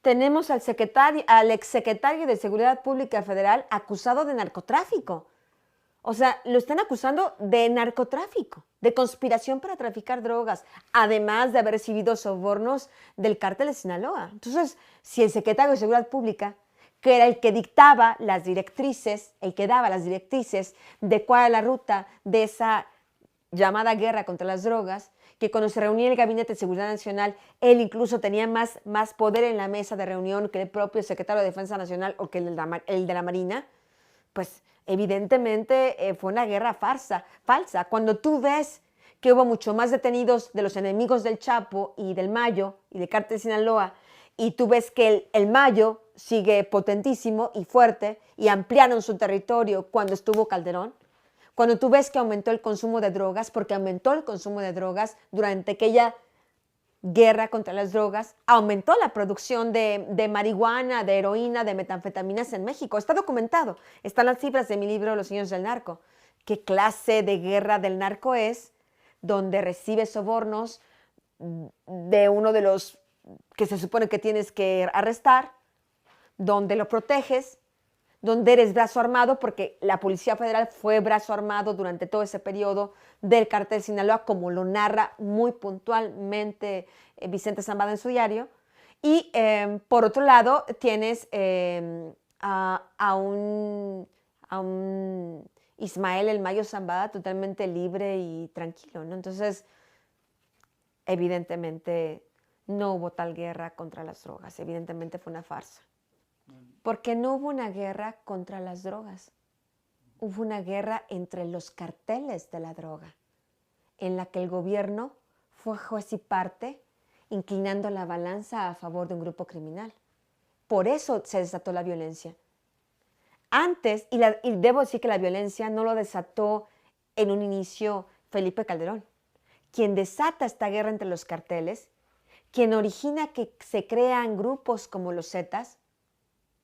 tenemos al exsecretario de Seguridad Pública Federal acusado de narcotráfico. O sea, lo están acusando de narcotráfico, de conspiración para traficar drogas, además de haber recibido sobornos del cártel de Sinaloa. Entonces, si el secretario de Seguridad Pública, que era el que dictaba las directrices, el que daba las directrices de cuál era la ruta de esa llamada guerra contra las drogas, que cuando se reunía el Gabinete de Seguridad Nacional, él incluso tenía más poder en la mesa de reunión que el propio secretario de Defensa Nacional o que el de la Marina, pues evidentemente fue una guerra falsa. Cuando tú ves que hubo mucho más detenidos de los enemigos del Chapo y del Mayo y del cártel de Sinaloa, y tú ves que el Mayo sigue potentísimo y fuerte y ampliaron su territorio cuando estuvo Calderón, cuando tú ves que aumentó el consumo de drogas, porque aumentó el consumo de drogas durante aquella guerra contra las drogas, aumentó la producción de marihuana, de heroína, de metanfetaminas en México. Está documentado. Están las cifras de mi libro Los Niños del Narco. ¿Qué clase de guerra del narco es? Donde recibe sobornos de uno de los que se supone que tienes que arrestar, donde lo proteges, donde eres brazo armado, porque la Policía Federal fue brazo armado durante todo ese periodo del cártel de Sinaloa, como lo narra muy puntualmente Vicente Zambada en su diario. Y por otro lado tienes a un Ismael El Mayo Zambada totalmente libre y tranquilo, ¿no? Entonces, evidentemente no hubo tal guerra contra las drogas, evidentemente fue una farsa. Porque no hubo una guerra contra las drogas, hubo una guerra entre los carteles de la droga, en la que el gobierno fue juez y parte, inclinando la balanza a favor de un grupo criminal. Por eso se desató la violencia. Antes, y debo decir que la violencia no lo desató en un inicio Felipe Calderón. Quien desata esta guerra entre los carteles, quien origina que se crean grupos como los Zetas,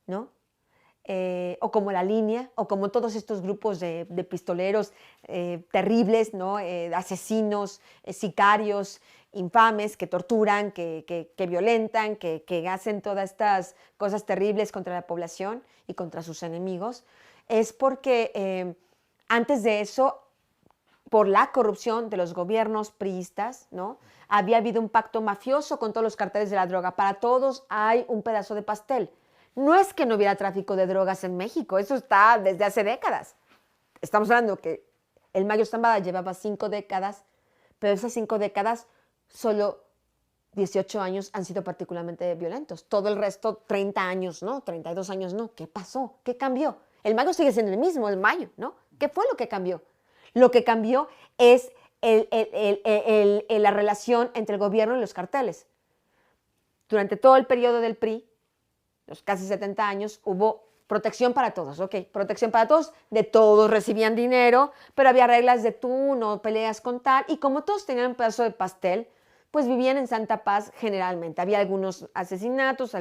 ¿no? O como La Línea, o como todos estos grupos de pistoleros terribles, ¿no? Asesinos, sicarios, infames, que torturan, que violentan, que hacen todas estas cosas terribles contra la población y contra sus enemigos, es porque antes de eso, por la corrupción de los gobiernos priistas, ¿no? Había habido un pacto mafioso con todos los carteles de la droga. Para todos hay un pedazo de pastel. No es que no hubiera tráfico de drogas en México, eso está desde hace décadas. Estamos hablando que el Mayo Zambada llevaba 5 décadas, pero esas 5 décadas solo 18 años han sido particularmente violentos. Todo el resto, 30 años no, 32 años no. ¿Qué pasó? ¿Qué cambió? El Mayo sigue siendo el mismo, el Mayo, ¿no? ¿Qué fue lo que cambió? Lo que cambió es la relación entre el gobierno y los carteles. Durante todo el periodo del PRI, los casi 70 años, hubo protección para todos, ok, protección para todos, de todos recibían dinero, pero había reglas de tú no peleas con tal, y como todos tenían un pedazo de pastel, pues vivían en santa paz generalmente. Había algunos asesinatos,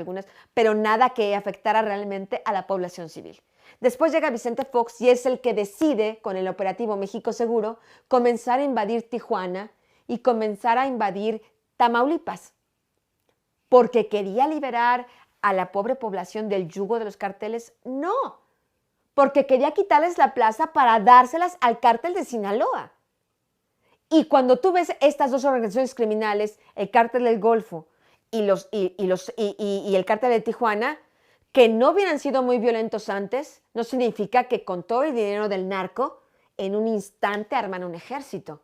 pero nada que afectara realmente a la población civil. Después llega Vicente Fox y es el que decide, con el operativo México Seguro, comenzar a invadir Tijuana y comenzar a invadir Tamaulipas, porque quería liberar a la pobre población del yugo de los carteles. No, porque quería quitarles la plaza para dárselas al cártel de Sinaloa. Y cuando tú ves estas dos organizaciones criminales, el cártel del Golfo y el cártel de Tijuana, que no hubieran sido muy violentos antes, no significa que con todo el dinero del narco, en un instante arman un ejército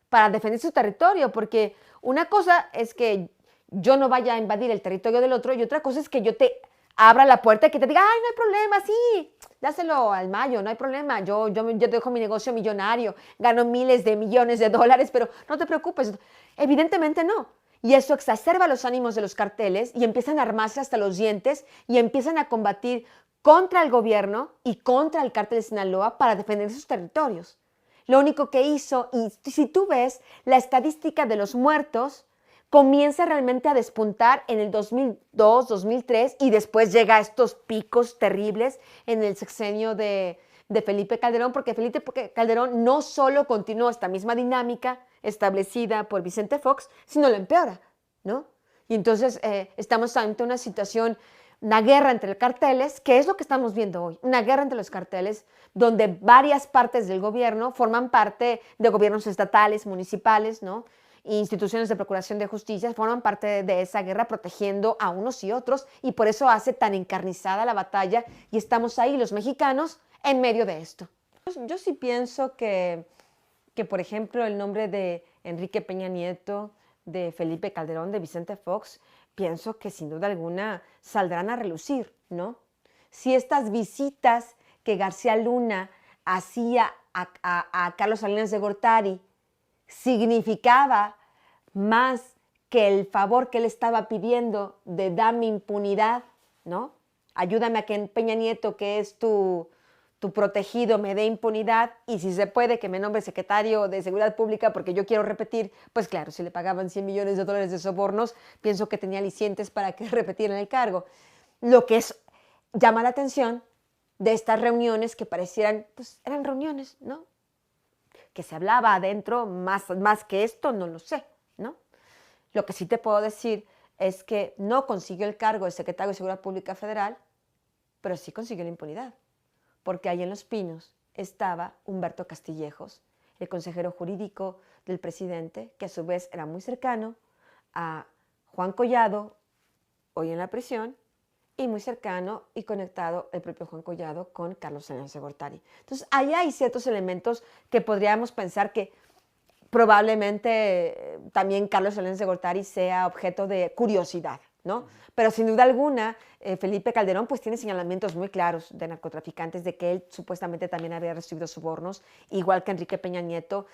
para defender su territorio, porque una cosa es que yo no vaya a invadir el territorio del otro y otra cosa es que yo te abra la puerta y que te diga, ay, no hay problema, sí, dáselo al Mayo, no hay problema, yo te dejo mi negocio millonario, gano miles de millones de dólares, pero no te preocupes. Evidentemente no. Y eso exacerba los ánimos de los carteles y empiezan a armarse hasta los dientes y empiezan a combatir contra el gobierno y contra el cártel de Sinaloa para defender sus territorios. Lo único que hizo, y si tú ves la estadística de los muertos, comienza realmente a despuntar en el 2002, 2003 y después llega a estos picos terribles en el sexenio de Felipe Calderón, porque Felipe Calderón no solo continuó esta misma dinámica establecida por Vicente Fox, sino lo empeora, ¿no? Y entonces estamos ante una situación, una guerra entre carteles, que es lo que estamos viendo hoy, una guerra entre los carteles, donde varias partes del gobierno forman parte de gobiernos estatales, municipales, ¿no? Instituciones de procuración de justicia forman parte de esa guerra protegiendo a unos y otros, y por eso hace tan encarnizada la batalla, y estamos ahí los mexicanos en medio de esto. Yo sí pienso que por ejemplo, el nombre de Enrique Peña Nieto, de Felipe Calderón, de Vicente Fox, pienso que sin duda alguna saldrán a relucir, ¿no? Si estas visitas que García Luna hacía a Carlos Salinas de Gortari significaba más que el favor que él estaba pidiendo de dame impunidad, ¿no? Ayúdame a que Peña Nieto, que es tu protegido, me dé impunidad, y si se puede que me nombre secretario de Seguridad Pública, porque yo quiero repetir, pues claro, si le pagaban $100 millones de sobornos, pienso que tenía alicientes para que repetieran el cargo. Lo que llama la atención de estas reuniones que parecieran, pues eran reuniones, ¿no? Que se hablaba adentro, más que esto, no lo sé, ¿no? Lo que sí te puedo decir es que no consiguió el cargo de secretario de Seguridad Pública Federal, pero sí consiguió la impunidad, porque ahí en Los Pinos estaba Humberto Castillejos, el consejero jurídico del presidente, que a su vez era muy cercano a Juan Collado, hoy en la prisión, y muy cercano y conectado el propio Juan Collado con Carlos Salinas de Gortari. Entonces, ahí hay ciertos elementos que podríamos pensar que probablemente también Carlos Salinas de Gortari sea objeto de curiosidad, ¿no? Pero sin duda alguna, Felipe Calderón pues tiene señalamientos muy claros de narcotraficantes, de que él supuestamente también había recibido sobornos, igual que Enrique Peña Nieto.